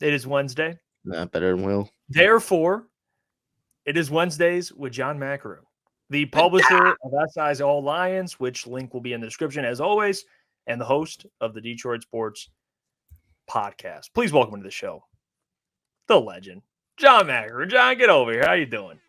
It is Wednesday. Not better than Will. Therefore, it is Wednesdays with John Maakaron, the publisher of SI's All Lions, which link will be in the description as always, and the host of the Detroit Sports Podcast. Please welcome to the show, the legend, John Maakaron. John, get over here. How you doing?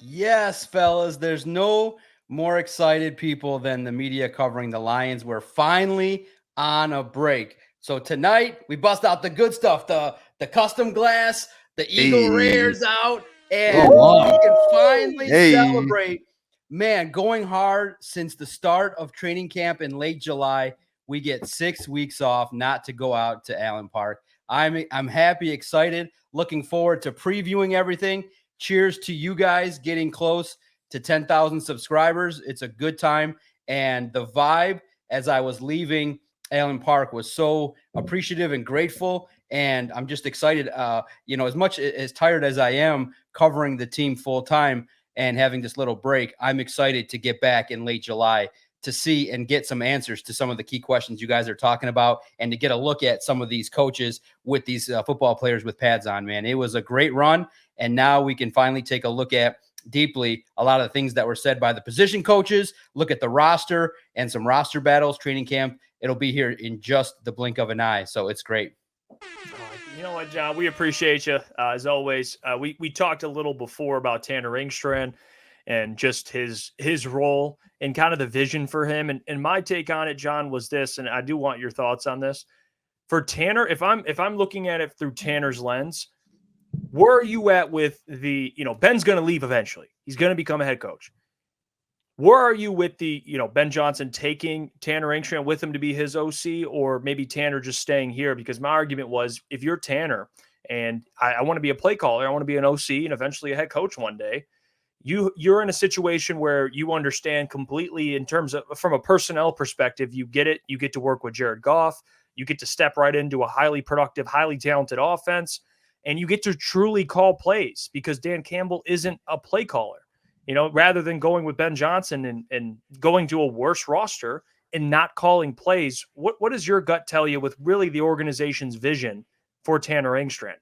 Yes, fellas, there's no more excited people than the media covering the Lions. We're finally on a break. So tonight we bust out the good stuff, the custom glass, the Eagle Rare's out, and we can finally celebrate. Man, going hard since the start of training camp in late July. We get 6 weeks off not to go out to Allen Park. I'm happy, excited, looking forward to previewing everything. Cheers to you guys getting close to 10,000 subscribers. It's a good time. And the vibe as I was leaving Allen Park was so appreciative and grateful. And I'm just excited, as much as tired as I am covering the team full time and having this little break, I'm excited to get back in late July to see and get some answers to some of the key questions you guys are talking about and to get a look at some of these coaches with these football players with pads on, man. It was a great run. And now we can finally take a look at deeply a lot of the things that were said by the position coaches, look at the roster and some roster battles, training camp. It'll be here in just the blink of an eye. So it's great. You know what, John? We appreciate you as always. We talked a little before about Tanner Engstrand and just his role and kind of the vision for him. And my take on it, John, was this, and I do want your thoughts on this. For Tanner, if I'm looking at it through Tanner's lens, where are you at with the, Ben's going to leave eventually. He's going to become a head coach. Where are you with the, Ben Johnson taking Tanner Engstrand with him to be his OC, or maybe Tanner just staying here? Because my argument was, if you're Tanner and I want to be a play caller, I want to be an OC and eventually a head coach one day, you're in a situation where you understand completely in terms of, from a personnel perspective, you get it. You get to work with Jared Goff. You get to step right into a highly productive, highly talented offense, and you get to truly call plays because Dan Campbell isn't a play caller. Rather than going with Ben Johnson and going to a worse roster and not calling plays, what does your gut tell you with really the organization's vision for Tanner Engstrand?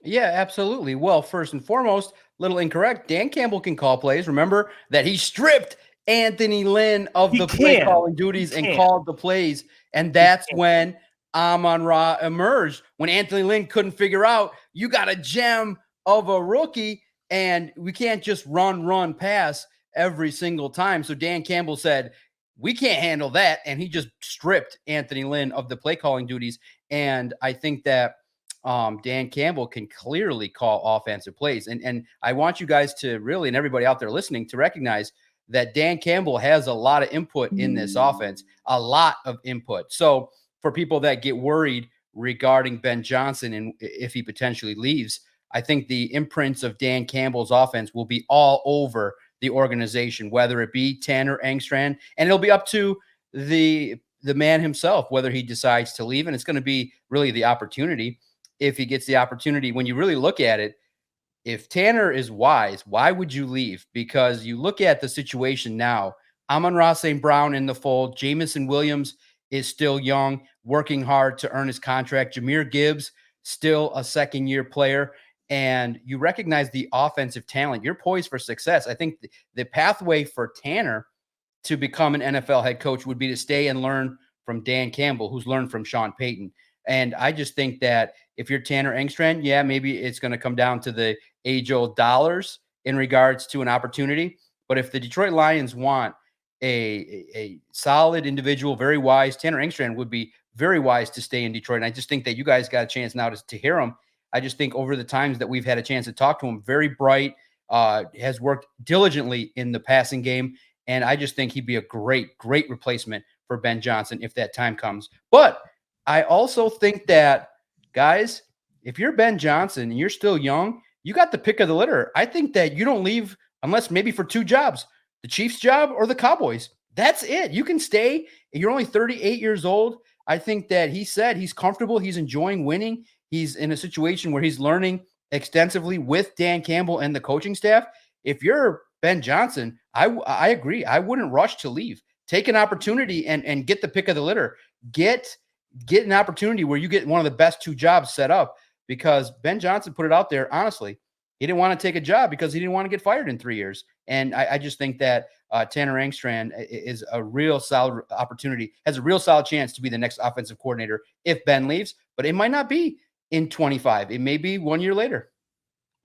Yeah, absolutely. Well, first and foremost, little incorrect. Dan Campbell can call plays. Remember that he stripped Anthony Lynn of the play calling duties and called the plays. And that's when Amon-Ra emerged. When Anthony Lynn couldn't figure out, you got a gem of a rookie, and we can't just run, pass every single time. So Dan Campbell said, we can't handle that. And he just stripped Anthony Lynn of the play calling duties. And I think that Dan Campbell can clearly call offensive plays. And I want you guys to really, and everybody out there listening, to recognize that Dan Campbell has a lot of input in this offense, a lot of input. So for people that get worried regarding Ben Johnson and if he potentially leaves, I think the imprints of Dan Campbell's offense will be all over the organization, whether it be Tanner Engstrand, and it'll be up to the man himself, whether he decides to leave. And it's going to be really the opportunity. If he gets the opportunity, when you really look at it, if Tanner is wise, why would you leave? Because you look at the situation now, Amon-Ra St. Brown in the fold, Jamison Williams is still young, working hard to earn his contract. Jahmyr Gibbs, still a second-year player, and you recognize the offensive talent. You're poised for success. I think the pathway for Tanner to become an NFL head coach would be to stay and learn from Dan Campbell, who's learned from Sean Payton. And I just think that if you're Tanner Engstrand, yeah, maybe it's going to come down to the age-old dollars in regards to an opportunity. But if the Detroit Lions want a solid individual, very wise, Tanner Engstrand would be very wise to stay in Detroit. And I just think that you guys got a chance now to hear him. I just think over the times that we've had a chance to talk to him, very bright, has worked diligently in the passing game. And I just think he'd be a great replacement for Ben Johnson if that time comes. But I also think that, guys, if you're Ben Johnson and you're still young, you got the pick of the litter. I think that you don't leave unless maybe for two jobs, the Chiefs job or the Cowboys. That's it. You can stay. You're only 38 years old. I think that he said he's comfortable. He's enjoying winning. He's in a situation where he's learning extensively with Dan Campbell and the coaching staff. If you're Ben Johnson, I agree. I wouldn't rush to leave. Take an opportunity and get the pick of the litter. Get an opportunity where you get one of the best two jobs set up. because Ben Johnson put it out there. Honestly, he didn't want to take a job because he didn't want to get fired in 3 years. And I just think that Tanner Engstrand is a real solid opportunity, has a real solid chance to be the next offensive coordinator if Ben leaves, but it might not be in 25. It may be 1 year later.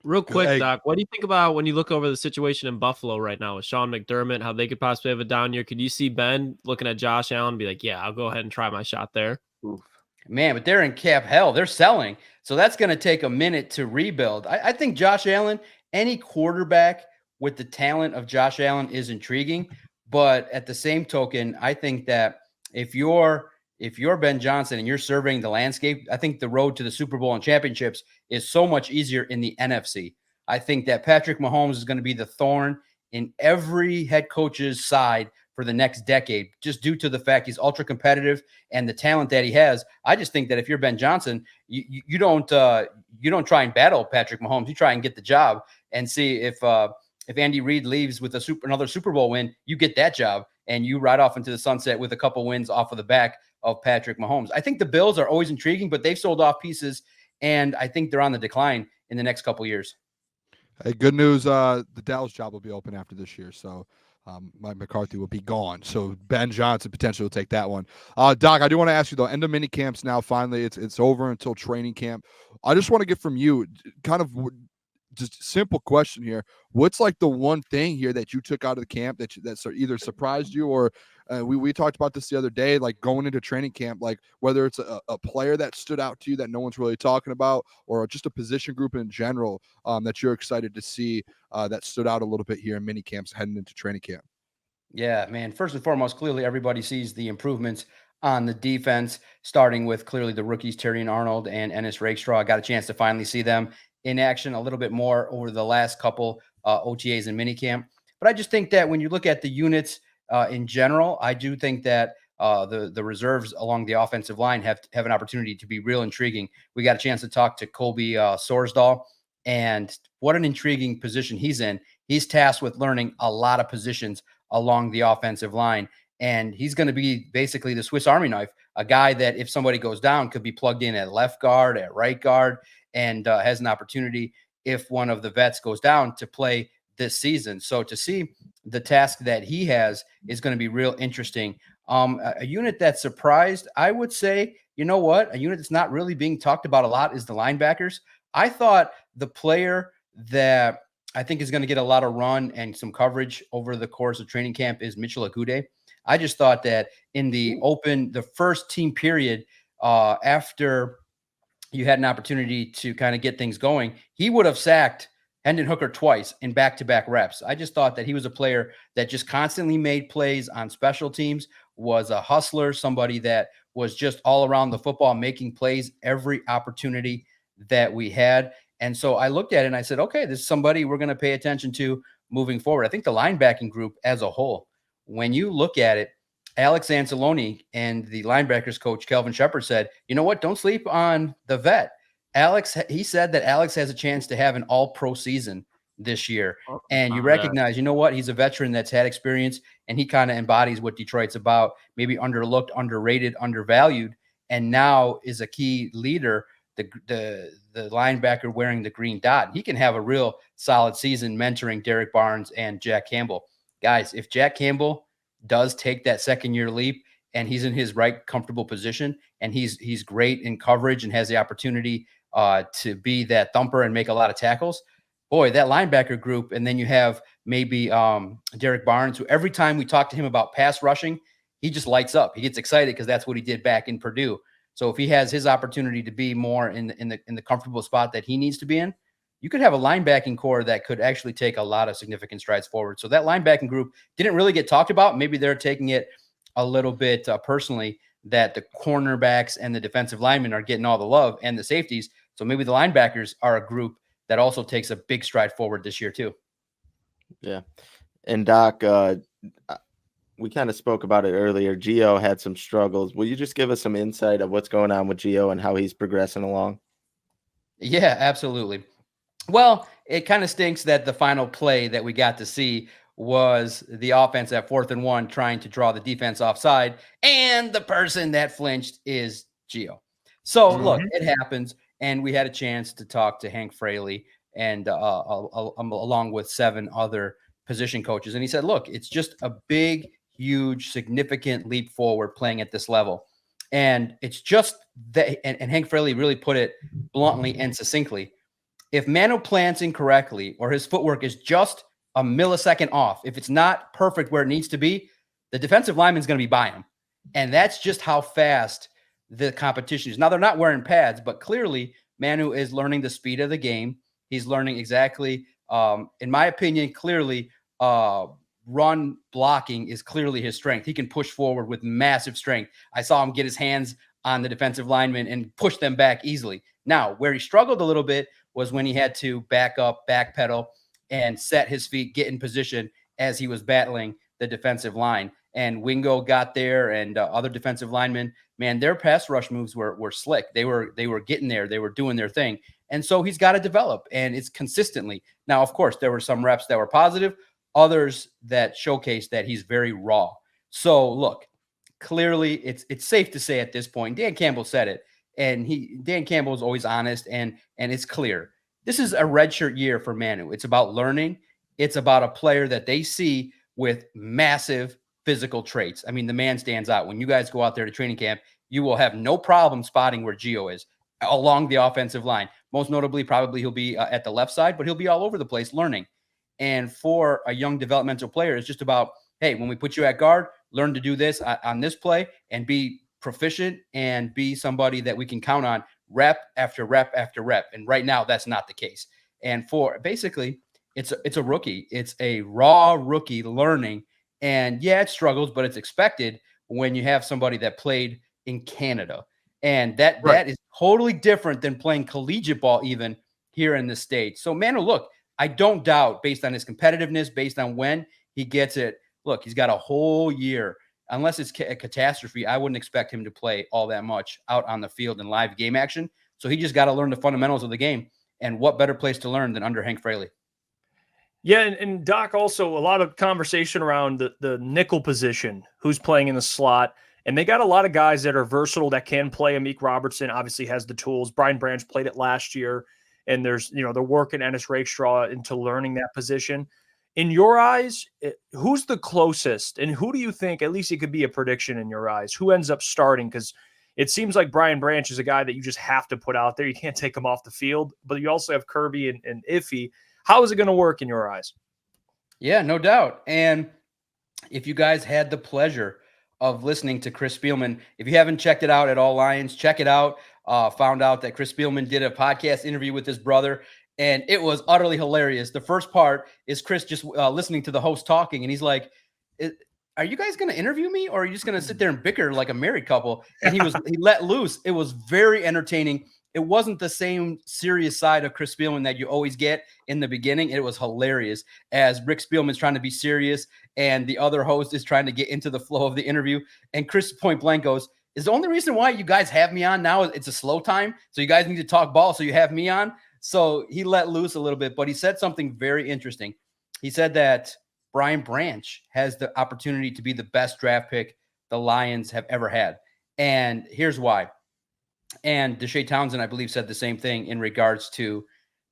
Real quick, Doc, what do you think about when you look over the situation in Buffalo right now with Sean McDermott, how they could possibly have a down year? Could you see Ben looking at Josh Allen and be like, yeah, I'll go ahead and try my shot there? Oof. Man, but they're in cap hell. They're selling. So that's going to take a minute to rebuild. I think Josh Allen, any quarterback with the talent of Josh Allen is intriguing. But at the same token, I think that if you're Ben Johnson and you're surveying the landscape, I think the road to the Super Bowl and championships is so much easier in the NFC. I think that Patrick Mahomes is going to be the thorn in every head coach's side for the next decade, just due to the fact he's ultra competitive and the talent that he has. I just think that if you're Ben Johnson, you don't try and battle Patrick Mahomes. You try and get the job and see if Andy Reid leaves with another Super Bowl win, you get that job and you ride off into the sunset with a couple wins off of the back of Patrick Mahomes. I think the Bills are always intriguing, but they've sold off pieces, and I think they're on the decline in the next couple years. Hey, good news. The Dallas job will be open after this year, so Mike McCarthy will be gone. So Ben Johnson potentially will take that one. Doc, I do want to ask you, though, end of mini camps now, finally, it's over until training camp. I just want to get from you kind of just simple question here. What's like the one thing here that you took out of the camp that either surprised you or we talked about this the other day, like going into training camp, like whether it's a player that stood out to you that no one's really talking about, or just a position group in general that you're excited to see that stood out a little bit here in mini camps heading into training camp? Yeah, man. First and foremost, clearly everybody sees the improvements on the defense, starting with clearly the rookies, Terrion Arnold and Ennis Rakestraw. I got a chance to finally see them in action a little bit more over the last couple OTAs and minicamp. But I just think that when you look at the units in general, I do think that the reserves along the offensive line have an opportunity to be real intriguing. We got a chance to talk to Colby Sorsdahl, and what an intriguing position he's in. He's tasked with learning a lot of positions along the offensive line, and he's going to be basically the Swiss Army knife, a guy that if somebody goes down could be plugged in at left guard, at right guard, and has an opportunity if one of the vets goes down to play this season. So to see the task that he has is going to be real interesting. A unit that surprised, I would say, you know what? A unit that's not really being talked about a lot is the linebackers. I thought the player that I think is going to get a lot of run and some coverage over the course of training camp is Mitchell Agude. I just thought that in the first team period, after you had an opportunity to kind of get things going, he would have sacked Hendon Hooker twice in back-to-back reps. I just thought that he was a player that just constantly made plays on special teams, was a hustler, somebody that was just all around the football, making plays every opportunity that we had. And so I looked at it and I said, okay, this is somebody we're going to pay attention to moving forward. I think the linebacking group as a whole, when you look at it, Alex Anzalone and the linebackers coach, Kelvin Shepard, said, you know what? Don't sleep on the vet. He said that Alex has a chance to have an all-pro season this year. And you recognize, you know what? He's a veteran that's had experience, and he kind of embodies what Detroit's about, maybe underlooked, underrated, undervalued, and now is a key leader, the linebacker wearing the green dot. He can have a real solid season mentoring Derek Barnes and Jack Campbell. Guys, if Jack Campbell does take that second-year leap and he's in his right comfortable position and he's great in coverage and has the opportunity to be that thumper and make a lot of tackles, boy, that linebacker group, and then you have maybe Derek Barnes, who every time we talk to him about pass rushing, he just lights up. He gets excited because that's what he did back in Purdue. So if he has his opportunity to be more in the comfortable spot that he needs to be in, you could have a linebacking core that could actually take a lot of significant strides forward. So that linebacking group didn't really get talked about. Maybe they're taking it a little bit personally that the cornerbacks and the defensive linemen are getting all the love and the safeties. So maybe the linebackers are a group that also takes a big stride forward this year too. Yeah. And Doc, we kind of spoke about it earlier. Gio had some struggles. Will you just give us some insight of what's going on with Gio and how he's progressing along? Yeah, absolutely. Well, it kind of stinks that the final play that we got to see was the offense at 4th and 1 trying to draw the defense offside, and the person that flinched is Gio. So look, it happens. and we had a chance to talk to Hank Fraley and along with 7 other position coaches. And he said, look, it's just a big, huge, significant leap forward playing at this level. And it's just that, and Hank Fraley really put it bluntly and succinctly. If Manu plants incorrectly or his footwork is just a millisecond off, if it's not perfect where it needs to be, the defensive lineman's going to be by him. And that's just how fast the competition is. Now, they're not wearing pads, but clearly Manu is learning the speed of the game. He's learning exactly, in my opinion, clearly run blocking is clearly his strength. He can push forward with massive strength. I saw him get his hands on the defensive linemen and push them back easily. Now, where he struggled a little bit was when he had to back up, backpedal, and set his feet, get in position as he was battling the defensive line. And Wingo got there, and other defensive linemen, man, their pass rush moves were slick. They were getting there. They were doing their thing. And so he's got to develop, and it's consistently. Now, of course, there were some reps that were positive, others that showcased that he's very raw. So, look, clearly it's safe to say at this point, Dan Campbell said it, and Dan Campbell is always honest, and it's clear. This is a redshirt year for Manu. It's about learning. It's about a player that they see with massive physical traits. I mean, the man stands out. When you guys go out there to training camp, you will have no problem spotting where Gio is along the offensive line. Most notably, probably he'll be at the left side, but he'll be all over the place learning. And for a young developmental player, it's just about, hey, when we put you at guard, learn to do this on this play and be proficient and be somebody that we can count on rep after rep after rep. And right now, that's not the case. And for basically, it's a rookie. It's a raw rookie learning. And yeah, it struggles, but it's expected when you have somebody that played in Canada. And that is totally different than playing collegiate ball even here in the States. So, Manu, look, I don't doubt based on his competitiveness, based on when he gets it. Look, he's got a whole year. Unless it's a catastrophe, I wouldn't expect him to play all that much out on the field in live game action. So he just got to learn the fundamentals of the game. And what better place to learn than under Hank Fraley? Yeah, and Doc, also a lot of conversation around the nickel position, who's playing in the slot. And they got a lot of guys that are versatile that can play. Amik Robertson obviously has the tools. Brian Branch played it last year. And there's, they're working Ennis Rakestraw into learning that position. In your eyes, who's the closest? And who do you think, at least it could be a prediction in your eyes, who ends up starting? Because it seems like Brian Branch is a guy that you just have to put out there. You can't take him off the field. But you also have Kirby and Iffy. How is it going to work in your eyes? Yeah, no doubt. And if you guys had the pleasure of listening to Chris Spielman, if you haven't checked it out at All Lions, check it out. Found out that Chris Spielman did a podcast interview with his brother, and it was utterly hilarious. The first part is Chris just listening to the host talking, and he's like, are you guys going to interview me, or are you just going to sit there and bicker like a married couple? And he let loose. It was very entertaining. It wasn't the same serious side of Chris Spielman that you always get in the beginning. It was hilarious as Rick Spielman's trying to be serious and the other host is trying to get into the flow of the interview. And Chris point blank goes, is the only reason why you guys have me on now is it's a slow time. So you guys need to talk ball. So you have me on. So he let loose a little bit, but he said something very interesting. He said that Brian Branch has the opportunity to be the best draft pick the Lions have ever had. And here's why. And Deshae Townsend, I believe, said the same thing in regards to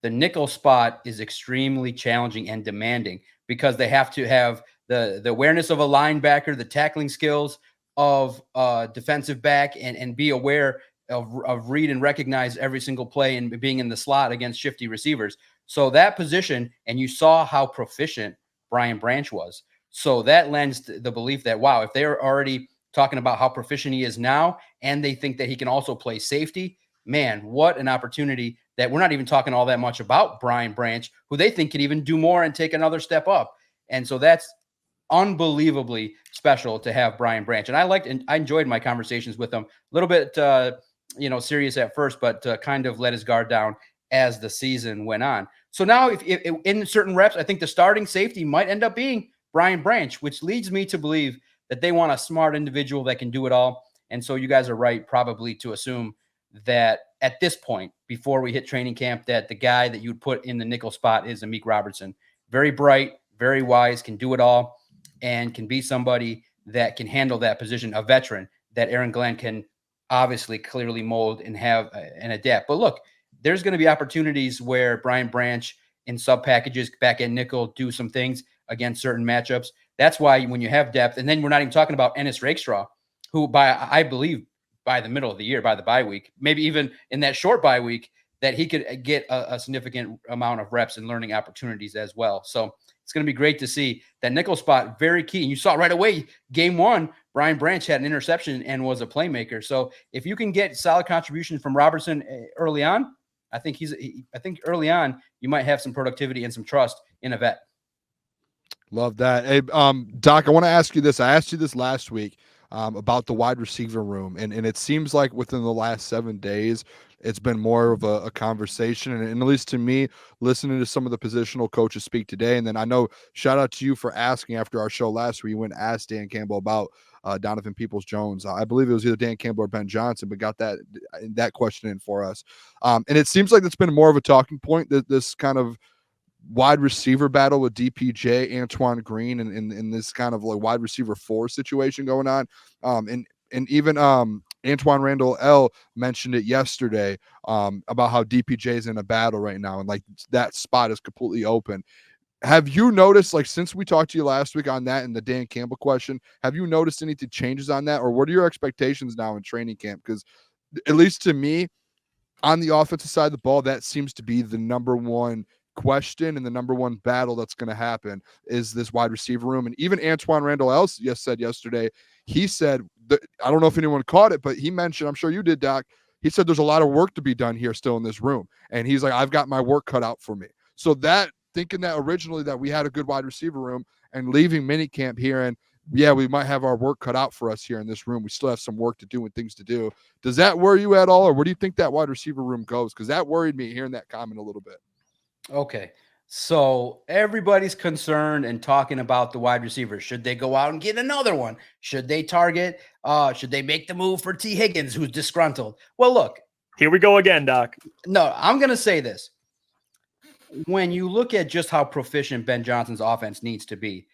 the nickel spot is extremely challenging and demanding because they have to have the awareness of a linebacker, the tackling skills of a defensive back, and be aware of read and recognize every single play and being in the slot against shifty receivers. So that position, and you saw how proficient Brian Branch was. So that lends the belief that, wow, if they're already talking about how proficient he is now, and they think that he can also play safety, man, what an opportunity that we're not even talking all that much about Brian Branch, who they think could even do more and take another step up. And so that's unbelievably special to have Brian Branch. And I enjoyed my conversations with him. A little bit, serious at first, but kind of let his guard down as the season went on. So now if in certain reps, I think the starting safety might end up being Brian Branch, which leads me to believe that they want a smart individual that can do it all. And so you guys are right, probably to assume that at this point, before we hit training camp, that the guy that you'd put in the nickel spot is Amik Robertson. Very bright, very wise, can do it all, and can be somebody that can handle that position, a veteran that Aaron Glenn can obviously clearly mold and have and adapt. But look, there's going to be opportunities where Brian Branch in sub packages, back end nickel, do some things against certain matchups. That's why when you have depth, and then we're not even talking about Ennis Rakestraw, who I believe by the middle of the year, by the bye week, maybe even in that short bye week, that he could get a significant amount of reps and learning opportunities as well. So it's going to be great to see that nickel spot, very key. And you saw right away, game one, Brian Branch had an interception and was a playmaker. So if you can get solid contribution from Robertson early on, I think early on you might have some productivity and some trust in a vet. Love that. Hey, Doc, I want to ask you this. I asked you this last week about the wide receiver room, and it seems like within the last 7 days, it's been more of a conversation. And at least to me, listening to some of the positional coaches speak today, and then I know, shout out to you for asking after our show last week, you went and asked Dan Campbell about Donovan Peoples-Jones. I believe it was either Dan Campbell or Ben Johnson, but got that question in for us. And it seems like it's been more of a talking point, that this kind of wide receiver battle with DPJ, Antoine Green, and in this kind of like wide receiver 4 situation going on. And even Antoine Randall L mentioned it yesterday about how DPJ is in a battle right now, and like that spot is completely open. Have you noticed, like, since we talked to you last week on that and the Dan Campbell question, have you noticed anything changes on that, or what are your expectations now in training camp? Because at least to me, on the offensive side of the ball, that seems to be the number one question and the number one battle that's going to happen is this wide receiver room. And even Antoine Randall L said yesterday, he said that, I don't know if anyone caught it, but he mentioned, I'm sure you did, Doc, he said there's a lot of work to be done here still in this room. And he's like, I've got my work cut out for me. So that, thinking that originally that we had a good wide receiver room and leaving minicamp here, and yeah, we might have our work cut out for us here in this room, we still have some work to do and things to do. Does that worry you at all, or where do you think that wide receiver room goes? Because that worried me hearing that comment a little bit. Okay, so everybody's concerned and talking about the wide receivers. Should they go out and get another one? Should they target? Should they make the move for T. Higgins, who's disgruntled? Well, look. Here we go again, Doc. No, I'm going to say this. When you look at just how proficient Ben Johnson's offense needs to be,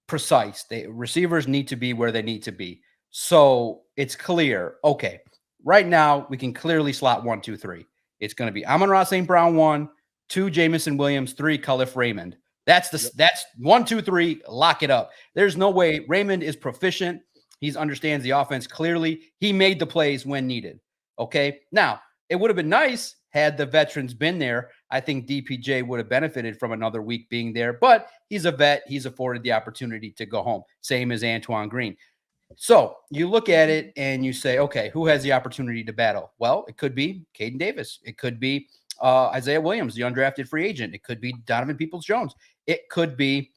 precise, receivers need to be where they need to be. So it's clear, okay, right now we can clearly slot 1, 2, 3. It's going to be Amon-Ra St. Brown 1, 2 Jamison Williams, 3 Khalif Raymond. That's 1, 2, 3. Lock it up. There's no way. Raymond is proficient. He understands the offense clearly. He made the plays when needed. Okay. Now it would have been nice had the veterans been there. I think DPJ would have benefited from another week being there, but he's a vet. He's afforded the opportunity to go home. Same as Antoine Green. So you look at it and you say, okay, who has the opportunity to battle? Well, it could be Caden Davis. It could be Isaiah Williams, the undrafted free agent. It could be Donovan Peoples-Jones. It could be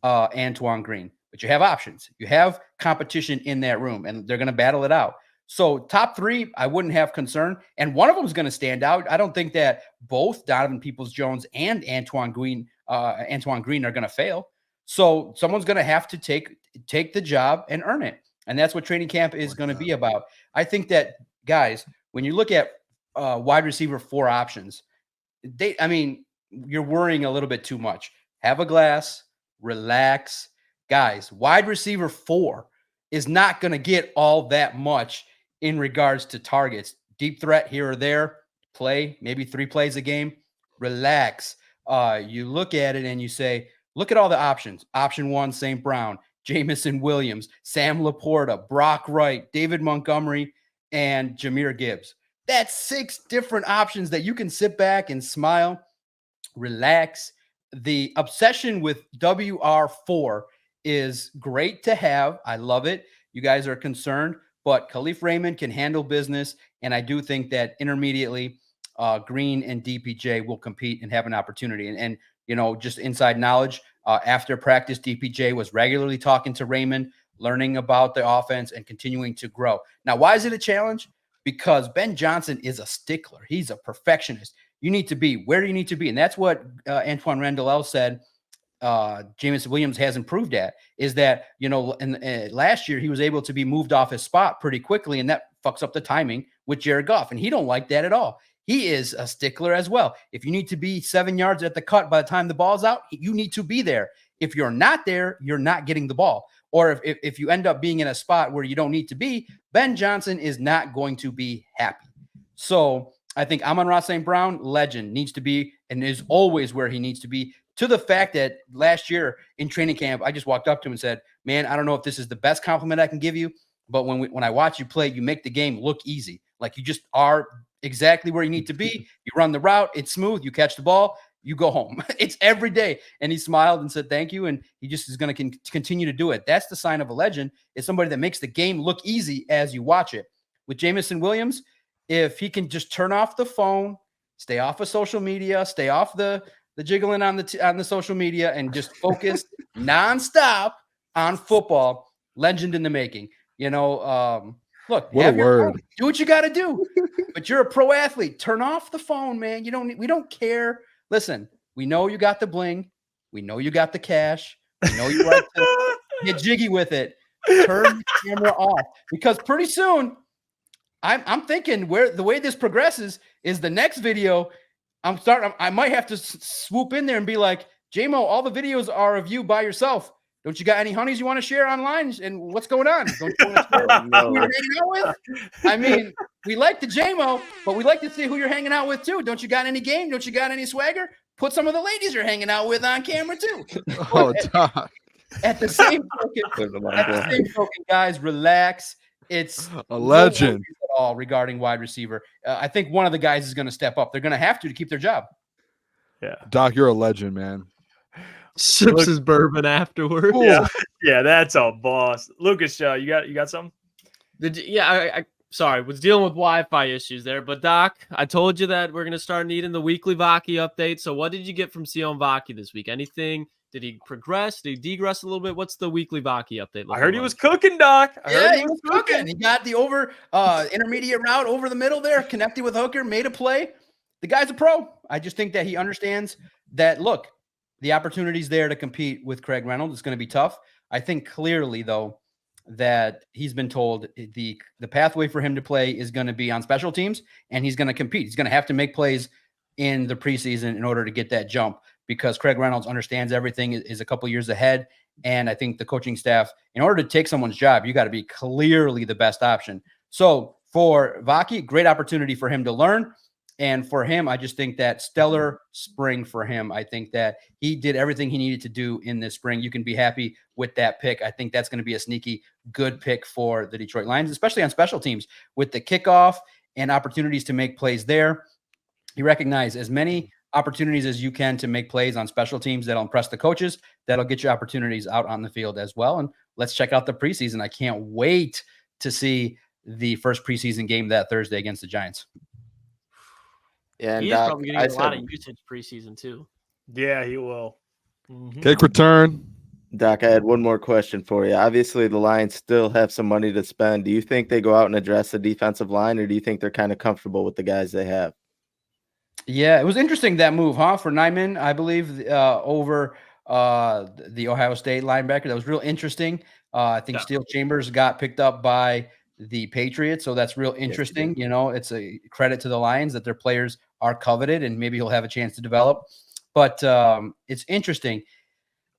Antoine Green. But you have options. You have competition in that room, and they're going to battle it out. So top 3, I wouldn't have concern. And one of them is going to stand out. I don't think that both Donovan Peoples-Jones and Antoine Green are going to fail. So someone's going to have to take the job and earn it. And that's what training camp is going to be about. I think that, guys, when you look at wide receiver 4 options, you're worrying a little bit too much. Have a glass, relax. Guys, wide receiver 4 is not going to get all that much in regards to targets. Deep threat here or there, play, maybe 3 plays a game. Relax. You look at it and you say, look at all the options. Option 1, St. Brown, Jamison Williams, Sam Laporta, Brock Wright, David Montgomery, and Jahmyr Gibbs. That's 6 different options that you can sit back and smile, relax. The obsession with WR4 is great to have. I love it. You guys are concerned, but Khalif Raymond can handle business. And I do think that intermediately, Green and DPJ will compete and have an opportunity. And you know, just inside knowledge, after practice, DPJ was regularly talking to Raymond, learning about the offense and continuing to grow. Now, why is it a challenge? Because Ben Johnson is a stickler. He's a perfectionist. You need to be where you need to be. And that's what Antoine Randall L said Jamison Williams has improved at, is that, you know, last year he was able to be moved off his spot pretty quickly, and that fucks up the timing with Jared Goff. And he don't like that at all. He is a stickler as well. If you need to be 7 yards at the cut by the time the ball's out, you need to be there. If you're not there, you're not getting the ball. Or if you end up being in a spot where you don't need to be, Ben Johnson is not going to be happy. So I think Amon-Ra St. Brown, legend, needs to be and is always where he needs to be, to the fact that last year in training camp, I just walked up to him and said, man, I don't know if this is the best compliment I can give you, but when I watch you play, you make the game look easy. Like you just are exactly where you need to be. You run the route. It's smooth. You catch the ball. You go home. It's every day. And he smiled and said, thank you. And he just is going to continue to do it. That's the sign of a legend, is somebody that makes the game look easy as you watch it. With Jameson Williams, if he can just turn off the phone, stay off of social media, stay off the jiggling on the social media, and just focus nonstop on football, legend in the making. Look, what a word. Phone, do what you got to do. But you're a pro athlete. Turn off the phone, man. We don't care. Listen, we know you got the bling. We know you got the cash. We know you like to get jiggy with it. Turn the camera off, because pretty soon, I'm thinking the way this progresses is the next video. I might have to swoop in there and be like, J-Mo, all the videos are of you by yourself. Don't you got any honeys you want to share online? And what's going on? Don't you want to share who you're hanging out with? I mean, we like the J-Mo, but we like to see who you're hanging out with too. Don't you got any game? Don't you got any swagger? Put some of the ladies you're hanging out with on camera too. Oh, Doc. At the same token, guys, relax. It's a legend at all regarding wide receiver. I think one of the guys is going to step up. They're going to have to keep their job. Yeah, Doc, you're a legend, man. Sips his bourbon afterwards. Yeah, that's a boss. Lucas, you got something? I sorry, was dealing with Wi-Fi issues there, but Doc, I told you that we're gonna start needing the weekly Vaki update. So, what did you get from Sion Vaki this week? Anything? Did he progress? Did he degress a little bit? What's the weekly Vaki update? I heard he was cooking, Doc. He was cooking. He got the intermediate route over the middle there, connected with Hooker, made a play. The guy's a pro. I just think that he understands that, look, the opportunity's there to compete with Craig Reynolds. It's going to be tough. I think clearly, though, that he's been told the pathway for him to play is going to be on special teams, and he's going to compete. He's going to have to make plays in the preseason in order to get that jump, because Craig Reynolds understands everything, is a couple years ahead. And I think the coaching staff, in order to take someone's job, you got to be clearly the best option. So for Vaki, great opportunity for him to learn. And for him, I just think that stellar spring for him. I think that he did everything he needed to do in this spring. You can be happy with that pick. I think that's going to be a sneaky good pick for the Detroit Lions, especially on special teams with the kickoff and opportunities to make plays there. You recognize as many opportunities as you can to make plays on special teams. That'll impress the coaches. That'll get you opportunities out on the field as well. And let's check out the preseason. I can't wait to see the first preseason game that Thursday against the Giants. Yeah, and he's Doc, probably getting a lot of usage preseason too. Yeah, he will. Mm-hmm. Kick return. Doc, I had one more question for you. Obviously, the Lions still have some money to spend. Do you think they go out and address the defensive line, or do you think they're kind of comfortable with the guys they have? Yeah, it was interesting, that move, for Nyman, I believe, over the Ohio State linebacker. That was real interesting. I think Steel Chambers got picked up by the Patriots, so that's real interesting. It's a credit to the Lions that their players are coveted, and maybe he'll have a chance to develop. But it's interesting.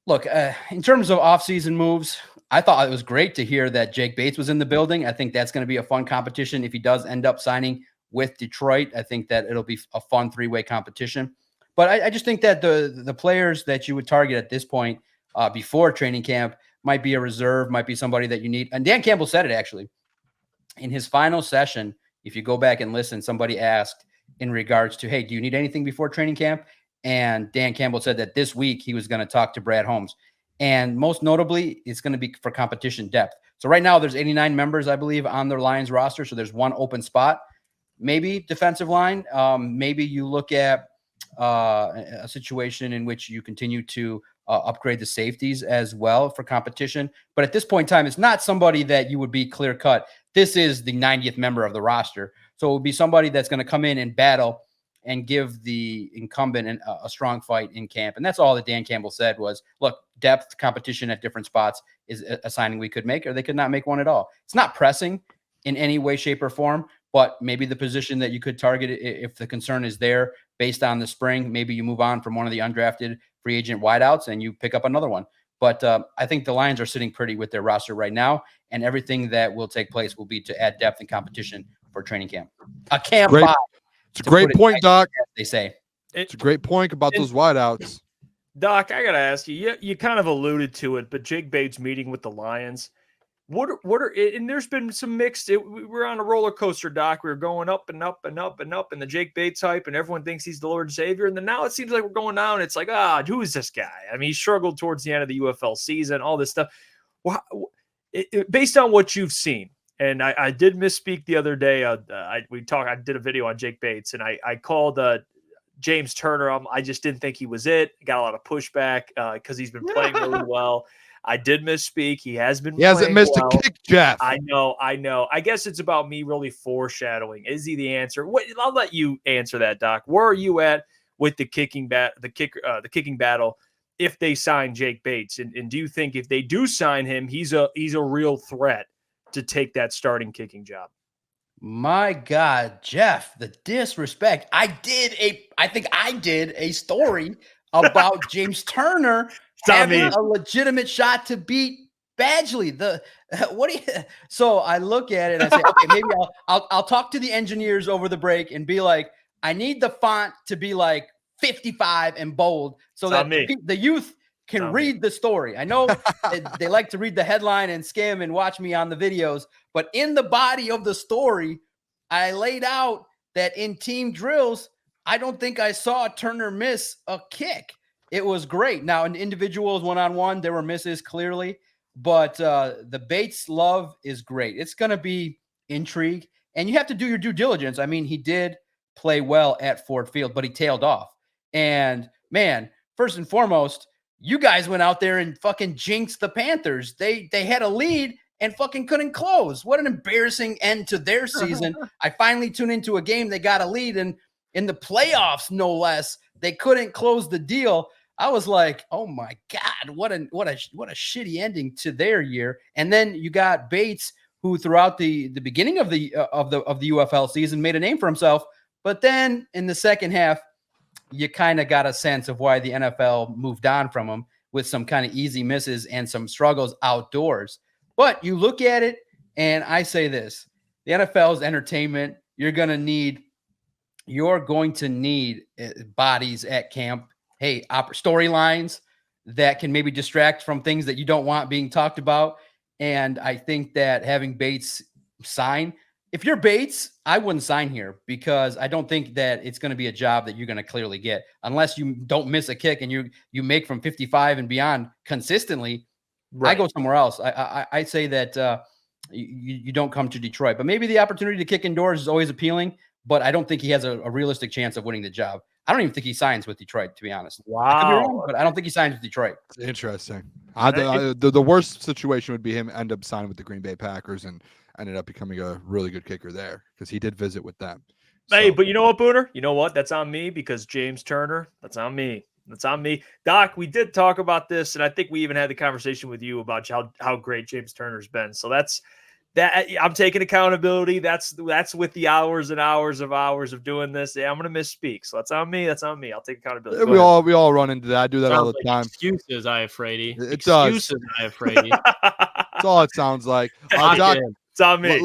Look, in terms of offseason moves, I thought it was great to hear that Jake Bates was in the building. I think that's going to be a fun competition if he does end up signing with Detroit. I think that it'll be a fun three-way competition. But I just think that the players that you would target at this point before training camp might be a reserve, might be somebody that you need. And Dan Campbell said it actually. In his final session, if you go back and listen, somebody asked in regards to, hey, do you need anything before training camp? And Dan Campbell said that this week he was going to talk to Brad Holmes. And most notably, it's going to be for competition depth. So right now there's 89 members, I believe, on the Lions roster. So there's one open spot. Maybe defensive line. Maybe you look at a situation in which you continue to upgrade the safeties as well for competition. But at this point in time, it's not somebody that you would be clear cut. This is the 90th member of the roster. So it would be somebody that's going to come in and battle and give the incumbent a strong fight in camp. And that's all that Dan Campbell said was, look, depth competition at different spots is a signing we could make, or they could not make one at all. It's not pressing in any way, shape, or form, but maybe the position that you could target, if the concern is there based on the spring, maybe you move on from one of the undrafted free agent wideouts and you pick up another one. But I think the Lions are sitting pretty with their roster right now, and everything that will take place will be to add depth and competition for training camp. A camp Great. vibe. It's a great point, Doc. They say it's a great point about those wideouts. Doc, I got to ask you, you kind of alluded to it, but Jake Bates meeting with the Lions. What are and there's been some mixed. We're on a roller coaster, Doc. We were going up and up and up and up, and the Jake Bates hype, and everyone thinks he's the Lord and Savior. And then now it seems like we're going down. It's like, who is this guy? I mean, he struggled towards the end of the UFL season, all this stuff. Well, based on what you've seen, and I did misspeak the other day. I did a video on Jake Bates, and I called James Turner. I just didn't think he was it. Got a lot of pushback because he's been playing really well. I did misspeak. He hasn't missed a kick, Jeff. I know. I guess it's about me really foreshadowing. Is he the answer? I'll let you answer that, Doc. Where are you at with the kicking battle if they sign Jake Bates? And do you think if they do sign him, he's a real threat to take that starting kicking job? My God, Jeff, the disrespect. I think I did a story about James Turner having a legitimate shot to beat Badgley. So I look at it and I say, okay, maybe I'll talk to the engineers over the break and be like, I need the font to be like 55 and bold so that the youth can read the story. I know they like to read the headline and skim and watch me on the videos, but in the body of the story, I laid out that in team drills, I don't think I saw Turner miss a kick. It was great. Now, in individuals, one-on-one, there were misses clearly, but the Bates love is great. It's going to be intrigue, and you have to do your due diligence. I mean, he did play well at Ford Field, but he tailed off. And, man, first and foremost, you guys went out there and fucking jinxed the Panthers. They had a lead and fucking couldn't close. What an embarrassing end to their season. I finally tuned into a game. They got a lead, and in the playoffs, no less, they couldn't close the deal. I was like, oh my God, what a shitty ending to their year. And then you got Bates, who throughout the beginning of the UFL season made a name for himself. But then in the second half, you kind of got a sense of why the NFL moved on from him with some kind of easy misses and some struggles outdoors. But you look at it, and I say this, the NFL's entertainment. You're going to need bodies at camp. Hey, storylines that can maybe distract from things that you don't want being talked about. And I think that having Bates sign, if you're Bates, I wouldn't sign here because I don't think that it's going to be a job that you're going to clearly get unless you don't miss a kick and you make from 55 and beyond consistently. Right. I go somewhere else. I say that you don't come to Detroit, but maybe the opportunity to kick indoors is always appealing, but I don't think he has a realistic chance of winning the job. I don't even think he signs with Detroit, to be honest. Wow. I could be wrong, but I don't think he signs with Detroit. Interesting. The worst situation would be him end up signing with the Green Bay Packers and ended up becoming a really good kicker there because he did visit with them. Hey, but you know what, Booner? You know what? That's on me because James Turner, that's on me. That's on me. Doc, we did talk about this, and I think we even had the conversation with you about how great James Turner's been. So that's that. I'm taking accountability. That's with the hours and hours of doing this. Yeah, I'm going to misspeak. So that's on me. That's on me. I'll take accountability. We all run into that. I do that all the time. Excuses, Iafrate. It does. Excuses, Iafrate. That's all it sounds like. Doc, it's on me.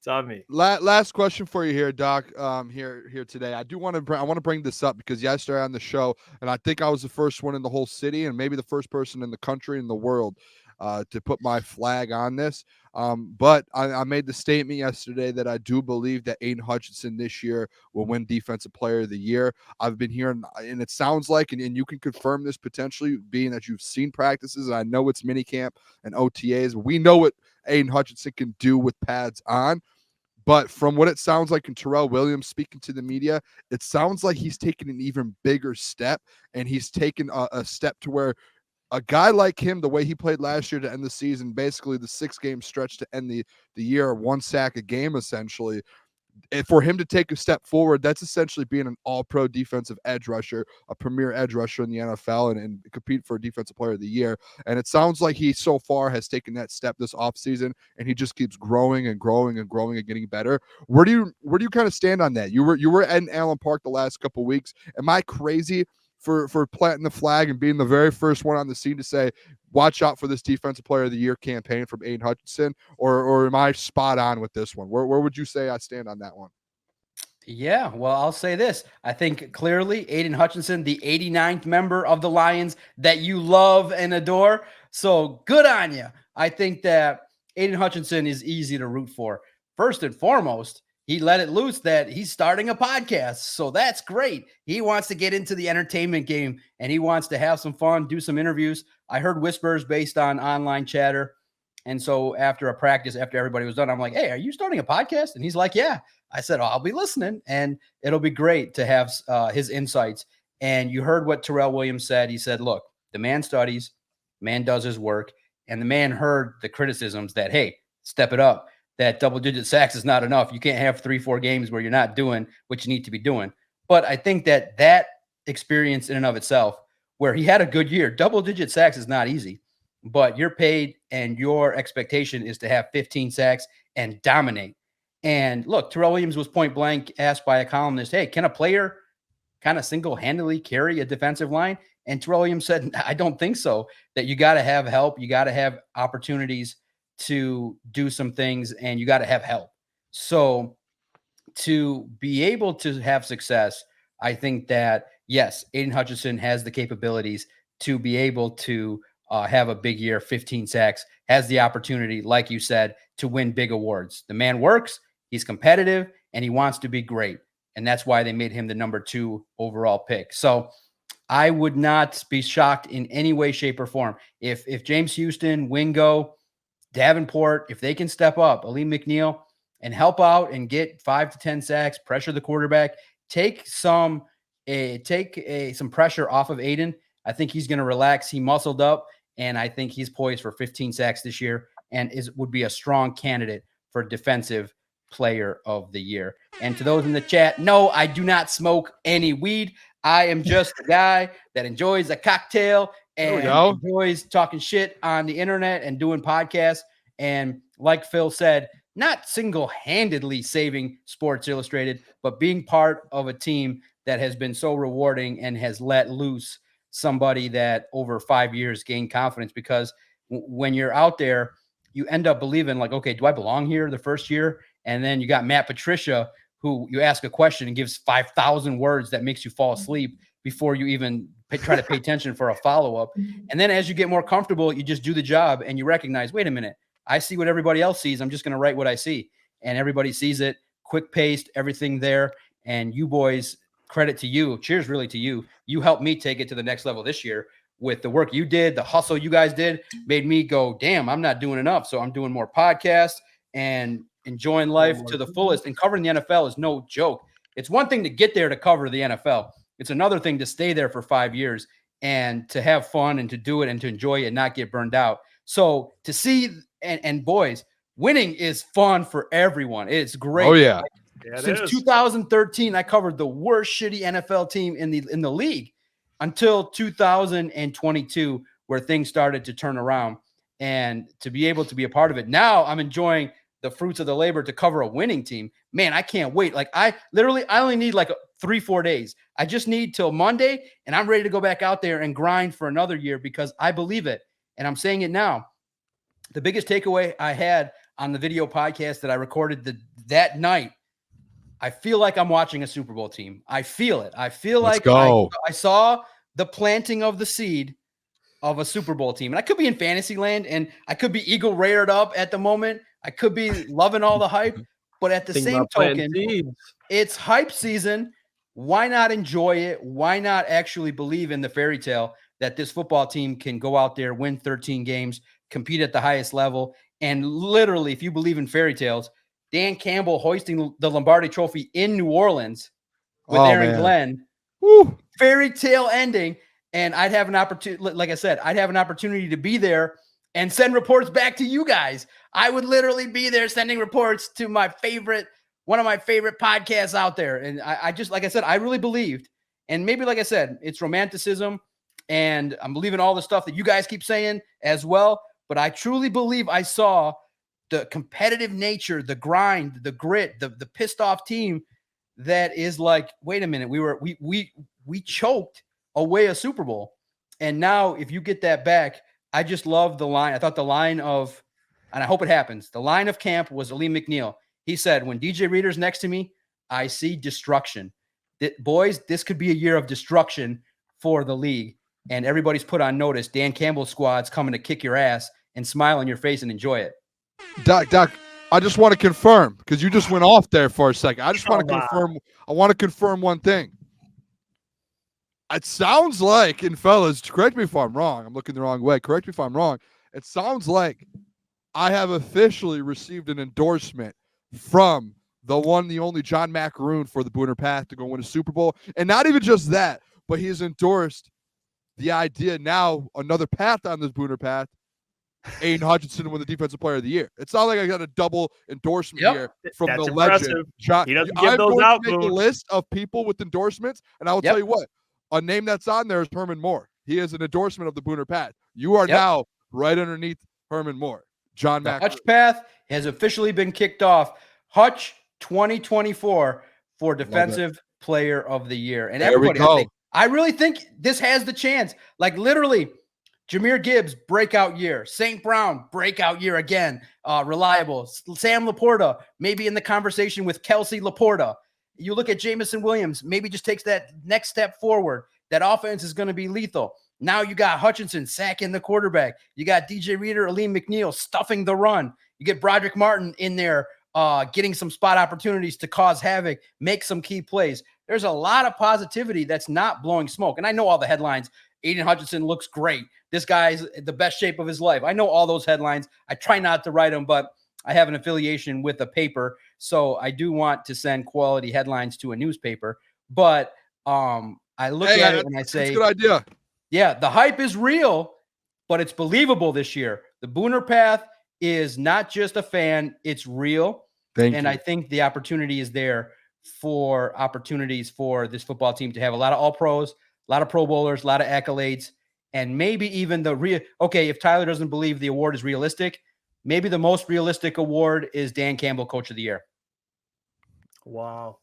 It's on me. Last question for you here, Doc. Here today, I want to bring this up because yesterday on the show, and I think I was the first one in the whole city, and maybe the first person in the country and the world to put my flag on this. But I made the statement yesterday that I do believe that Aiden Hutchinson this year will win Defensive Player of the Year. I've been hearing, and it sounds like, and you can confirm this potentially, being that you've seen practices, and I know it's minicamp and OTAs. We know what Aiden Hutchinson can do with pads on. But from what it sounds like in Terrell Williams speaking to the media, it sounds like he's taken an even bigger step, and he's taken a step to where a guy like him, the way he played last year to end the season, basically the 6-game stretch to end the year, 1 sack a game essentially, for him to take a step forward, that's essentially being an all-pro defensive edge rusher, a premier edge rusher in the NFL, and compete for a Defensive Player of the Year. And it sounds like he so far has taken that step this offseason, and he just keeps growing and growing and growing and getting better. Where do you kind of stand on that? You were at Allen Park the last couple of weeks. Am I crazy for planting the flag and being the very first one on the scene to say, watch out for this Defensive Player of the Year campaign from Aiden Hutchinson, or am I spot on with this one? Where would you say I stand on that one? Yeah, well, I'll say this. I think clearly Aiden Hutchinson, the 89th member of the Lions that you love and adore. So good on you. I think that Aiden Hutchinson is easy to root for. First and foremost, he let it loose that he's starting a podcast. So that's great. He wants to get into the entertainment game and he wants to have some fun, do some interviews. I heard whispers based on online chatter. And so after a practice, after everybody was done, I'm like, hey, are you starting a podcast? And he's like, yeah. I said, I'll be listening, and it'll be great to have his insights. And you heard what Terrell Williams said. He said, look, the man studies, man does his work, and the man heard the criticisms that, hey, step it up, that double-digit sacks is not enough. You can't have 3-4 games where you're not doing what you need to be doing. But I think that experience in and of itself, where he had a good year, double-digit sacks is not easy, but you're paid and your expectation is to have 15 sacks and dominate. And look, Terrell Williams was point blank asked by a columnist, hey, can a player kind of single-handedly carry a defensive line? And Terrell Williams said, I don't think so, that you got to have help. You got to have opportunities to do some things, and you got to have help. So to be able to have success, I think that, yes, Aiden Hutchinson has the capabilities to be able to have a big year, 15 sacks, has the opportunity, like you said, to win big awards. The man works. He's competitive and he wants to be great. And that's why they made him the number 2 overall pick. So I would not be shocked in any way, shape, or form. If James Houston, Wingo, Davenport, if they can step up, Aleem McNeil, and help out and get 5 to 10 sacks, pressure the quarterback, take some pressure off of Aiden. I think he's going to relax. He muscled up, and I think he's poised for 15 sacks this year and would be a strong candidate for defensive player of the year. And to those in the chat, no, I do not smoke any weed. I am just a guy that enjoys a cocktail and enjoys talking shit on the internet and doing podcasts. And like Phil said, not single-handedly saving Sports Illustrated, but being part of a team that has been so rewarding and has let loose somebody that over 5 years gained confidence. Because when you're out there, you end up believing like, okay, do I belong here the first year? And then you got Matt Patricia, who you ask a question and gives 5,000 words that makes you fall asleep before you even try to pay attention for a follow-up. And then as you get more comfortable, you just do the job and you recognize, wait a minute, I see what everybody else sees. I'm just going to write what I see. And everybody sees it, quick-paced, everything there. And you boys, credit to you. Cheers really to you. You helped me take it to the next level this year with the work you did, the hustle you guys did, made me go, damn, I'm not doing enough. So I'm doing more podcasts and enjoying life to the fullest. And covering the NFL is no joke. It's one thing to get there to cover the NFL. It's another thing to stay there for 5 years and to have fun and to do it and to enjoy it and not get burned out. So to see, and boys, winning is fun for everyone. It's great. Oh, yeah. Since 2013, I covered the worst shitty NFL team in the league until 2022, where things started to turn around. And to be able to be a part of it, now I'm enjoying the fruits of the labor to cover a winning team. Man, I can't wait. Like I only need like 3-4 days. I just need till Monday, and I'm ready to go back out there and grind for another year because I believe it. And I'm saying it now. The biggest takeaway I had on the video podcast that I recorded that night, I feel like I'm watching a Super Bowl team. I feel it. I feel like I saw the planting of the seed of a Super Bowl team. And I could be in fantasy land and I could be eagle reared up at the moment. I could be loving all the hype, but at the same token, it's hype season. Why not enjoy it? Why not actually believe in the fairy tale that this football team can go out there, win 13 games, compete at the highest level? And literally, if you believe in fairy tales, Dan Campbell hoisting the Lombardi Trophy in New Orleans with Aaron Glenn, fairy tale ending. And I'd have an opportunity, like I said, I'd have an opportunity to be there and send reports back to you guys. I would literally be there sending reports to one of my favorite podcasts out there. And I just, like I said, I really believed. And maybe, like I said, it's romanticism and I'm believing all the stuff that you guys keep saying as well. But I truly believe I saw the competitive nature, the grind, the grit, the pissed off team that is like, wait a minute, we choked away a Super Bowl. And now if you get that back, I just love the line. I thought the line of, and I hope it happens, the line of camp was Aleem McNeil. He said, when DJ Reader's next to me, I see destruction. Boys, this could be a year of destruction for the league, and everybody's put on notice. Dan Campbell's squad's coming to kick your ass and smile on your face and enjoy it. Doc, I just want to confirm, because you just went off there for a second. I just want to confirm. I want to confirm one thing. It sounds like, and fellas, correct me if I'm wrong. I'm looking the wrong way. Correct me if I'm wrong. It sounds like I have officially received an endorsement from the one, the only John Maakaron for the Booner Path to go win a Super Bowl. And not even just that, but he has endorsed the idea now, another path on this Booner Path, Aiden Hutchinson to win the Defensive Player of the Year. It's not like I got a double endorsement here from That's the impressive. legend. John, He doesn't give those out, make a list of people with endorsements, and I will tell you what, a name that's on there is Herman Moore. He is an endorsement of the Booner Path. You are now right underneath Herman Moore. John Maakaron. Hutch Path has officially been kicked off. Hutch 2024 for Defensive Player of the Year. And everybody, I really think this has the chance. Like literally, Jahmyr Gibbs, breakout year. St. Brown, breakout year again. Reliable. Sam Laporta, maybe in the conversation with Kelsey Laporta. You look at Jamison Williams, maybe just takes that next step forward. That offense is going to be lethal. Now you got Hutchinson sacking the quarterback. You got DJ Reader, Aleem McNeil stuffing the run. You get Broderick Martin in there getting some spot opportunities to cause havoc, make some key plays. There's a lot of positivity that's not blowing smoke. And I know all the headlines. Aiden Hutchinson looks great. This guy's the best shape of his life. I know all those headlines. I try not to write them, but I have an affiliation with a paper, so I do want to send quality headlines to a newspaper. But I look at it and I say, good idea. Yeah, the hype is real, but it's believable this year. The Booner Path is not just a fan, it's real. I think the opportunity is there for opportunities for this football team to have a lot of all-pros, a lot of Pro Bowlers, a lot of accolades, and maybe even if Tyler doesn't believe the award is realistic, maybe the most realistic award is Dan Campbell Coach of the Year. Wow.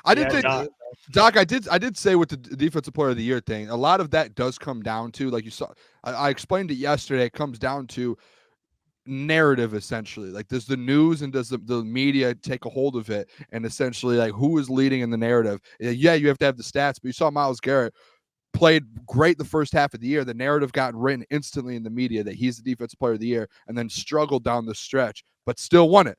I did think, Doc, I did say with the Defensive Player of the Year thing, a lot of that does come down to, like you saw, I explained it yesterday, it comes down to narrative, essentially. Like, does the news and does the media take a hold of it, and essentially, like, who is leading in the narrative? Yeah, you have to have the stats, but you saw Myles Garrett played great the first half of the year. The narrative got written instantly in the media that he's the Defensive Player of the Year, and then struggled down the stretch, but still won it.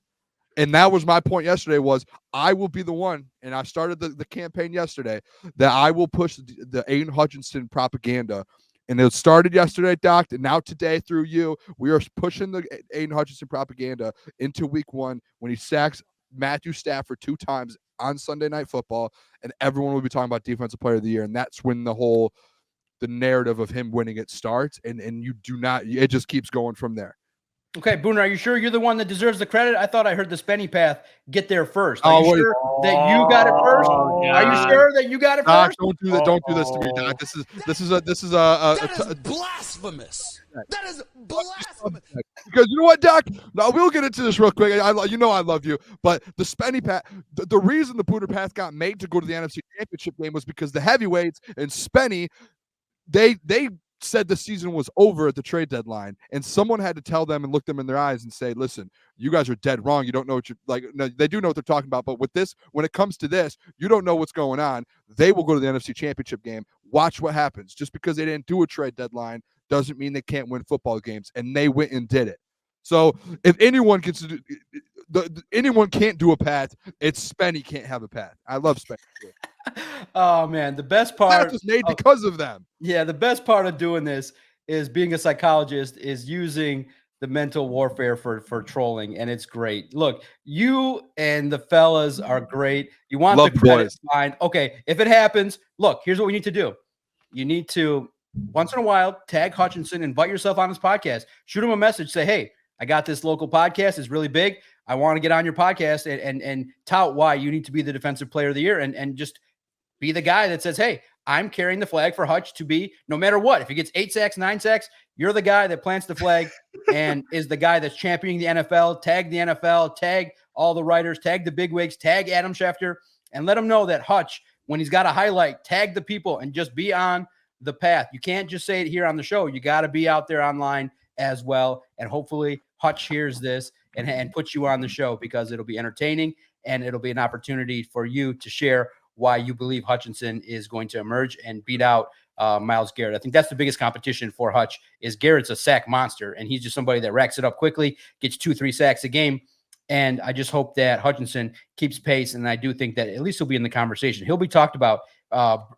And that was my point yesterday, was I will be the one, and I started the campaign yesterday, that I will push the Aiden Hutchinson propaganda. And it started yesterday, Doc, and now today through you, we are pushing the Aiden Hutchinson propaganda into week 1 when he sacks Matthew Stafford 2 times on Sunday Night Football, and everyone will be talking about Defensive Player of the Year. And that's when the narrative of him winning it starts, and you do not, it just keeps going from there. Okay, Booner, are you sure you're the one that deserves the credit? I thought I heard the Spenny Path get there first. Are you sure that you got it first? Are you sure that you got it first? Don't do that. Don't do this to me, Doc. This is blasphemous. That is blasphemous. Because you know what, Doc? No, we'll get into this real quick. I love you, but the Spenny Path. The reason the Booner Path got made to go to the NFC Championship game was because the heavyweights and Spenny, they said the season was over at the trade deadline, and someone had to tell them and look them in their eyes and say, listen, you guys are dead wrong. You don't know what you're like. No, they do know what they're talking about, but with this, when it comes to this, you don't know what's going on. They will go to the NFC Championship game. Watch what happens. Just because they didn't do a trade deadline doesn't mean they can't win football games, and they went and did it. So if anyone anyone can't do a path, it's Spenny can't have a path. I love Spenny. Oh man, the best part was made because of them. Yeah, the best part of doing this is being a psychologist is using the mental warfare for trolling, and it's great. Look, you and the fellas are great. You want the credit, fine. Okay, if it happens, look, here's what we need to do. You need to once in a while tag Hutchinson, invite yourself on his podcast, shoot him a message, say, hey, I got this local podcast. It's really big. I want to get on your podcast and tout why you need to be the Defensive Player of the Year, and just be the guy that says, hey, I'm carrying the flag for Hutch to be, no matter what. If he gets 8 sacks, 9 sacks, you're the guy that plants the flag and is the guy that's championing the NFL. Tag the NFL, tag all the writers, tag the bigwigs, tag Adam Schefter, and let him know that Hutch, when he's got a highlight, tag the people and just be on the path. You can't just say it here on the show. You got to be out there online as well. And hopefully Hutch hears this and puts you on the show, because it'll be entertaining and it'll be an opportunity for you to share why you believe Hutchinson is going to emerge and beat out Myles Garrett. I think that's the biggest competition for Hutch is Garrett's a sack monster, and he's just somebody that racks it up quickly, gets 2-3 sacks a game. And I just hope that Hutchinson keeps pace, and I do think that at least he'll be in the conversation. He'll be talked about.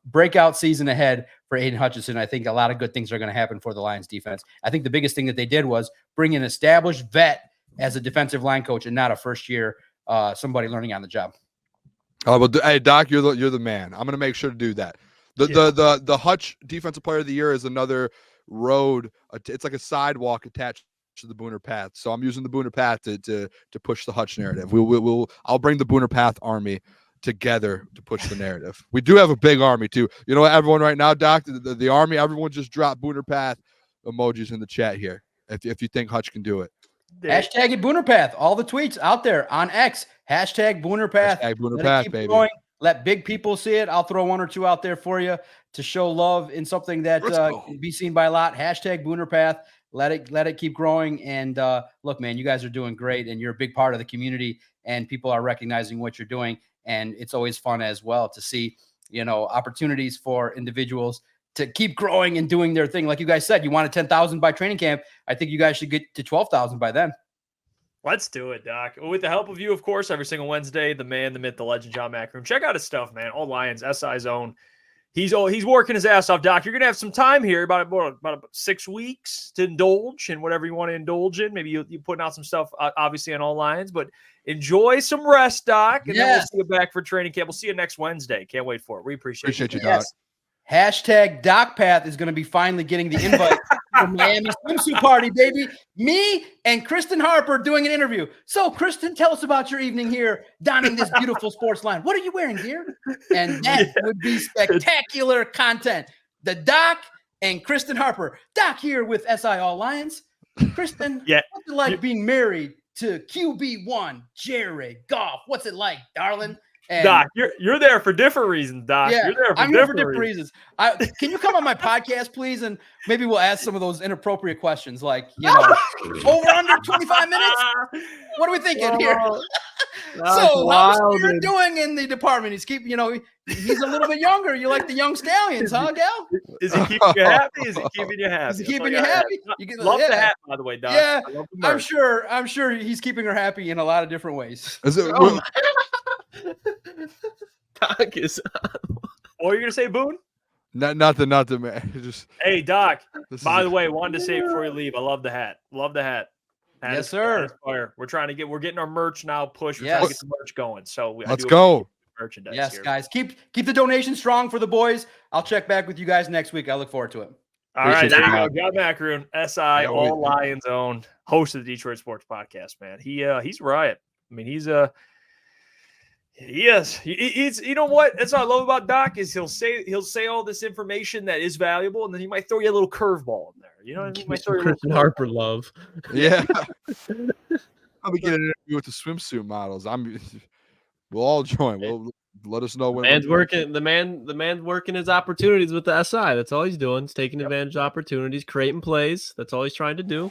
Breakout season ahead for Aiden Hutchinson. I think a lot of good things are going to happen for the Lions defense. I think the biggest thing that they did was bring an established vet as a defensive line coach and not a first-year somebody learning on the job. Hey, Doc, you're the man. I'm going to make sure to do that. The Hutch Defensive Player of the Year is another road. It's like a sidewalk attached to the Booner Path. So I'm using the Booner Path to push the Hutch narrative. I'll bring the Booner Path army together to push the narrative. We do have a big army too. You know what, everyone right now, Doc, the army, everyone just drop Booner Path emojis in the chat here if you think Hutch can do it. Hashtag it Booner Path. All the tweets out there on X. Hashtag Booner Path. Hashtag Booner Path, baby. Going. Let big people see it. I'll throw one or two out there for you to show love in something that can be seen by a lot. Hashtag Booner Path. Let it keep growing. And look, man, you guys are doing great, and you're a big part of the community, and people are recognizing what you're doing. And it's always fun as well to see, opportunities for individuals to keep growing and doing their thing. Like you guys said, you wanted 10,000 by training camp. I think you guys should get to 12,000 by then. Let's do it, Doc. With the help of you, of course, every single Wednesday, the man, the myth, the legend, John Maakaron. Check out his stuff, man. All Lions, SI Zone. He's working his ass off, Doc. You're going to have some time here, about 6 weeks to indulge in whatever you want to indulge in. Maybe you're putting out some stuff, obviously, on All Lions, but enjoy some rest, Doc, and then we'll see you back for training camp. We'll see you next Wednesday. Can't wait for it. We appreciate you, Doc. Yes. Hashtag Doc Path is going to be finally getting the invite to Miami swimsuit party, baby. Me and Kristen Harper doing an interview. So, Kristen, tell us about your evening here donning this beautiful sports line. What are you wearing, dear? And that would be spectacular content. The Doc and Kristen Harper. Doc here with SI All Lions. Kristen, what's it like being married to QB1, Jared Goff? What's it like, darling? And Doc, you're there for different reasons, Doc. Yeah, you're there for I'm here for different reasons. Can you come on my podcast, please? And maybe we'll ask some of those inappropriate questions, like, over under 25 minutes? What are we thinking here? So how's Jared doing in the department? He's keeping, he's a little bit younger. You like the young stallions, huh, Gal? Is he keeping you happy? Is he keeping you happy? Is he keeping you happy? Love the hat, by the way, Doc. Yeah, I'm sure he's keeping her happy in a lot of different ways. Is it? Doc is. What are you gonna say, Boone? Nothing, man. Just hey, Doc. By the way, wanted to say before you leave, I love the hat. Love the hat. Yes, sir. We're getting our merch now pushed. We're yes. trying to get the merch going. So let's go. Merchandise. Yes, here. guys. Keep the donation strong for the boys. I'll check back with you guys next week. I look forward to it. All right, there you go. John Maakaron, SI, All Lions owned, host of the Detroit Sports Podcast. Man, he's riot. I mean, he's He's you know what? That's what I love about Doc is he'll say all this information that is valuable, and then he might throw you a little curveball in there. You know what I mean? Might throw you Kristen Harper love. Yeah. I'll be getting an interview with the swimsuit models. We'll all join. We'll let us know when the man's working his opportunities with the SI. That's all he's doing. He's taking advantage of opportunities, creating plays. That's all he's trying to do.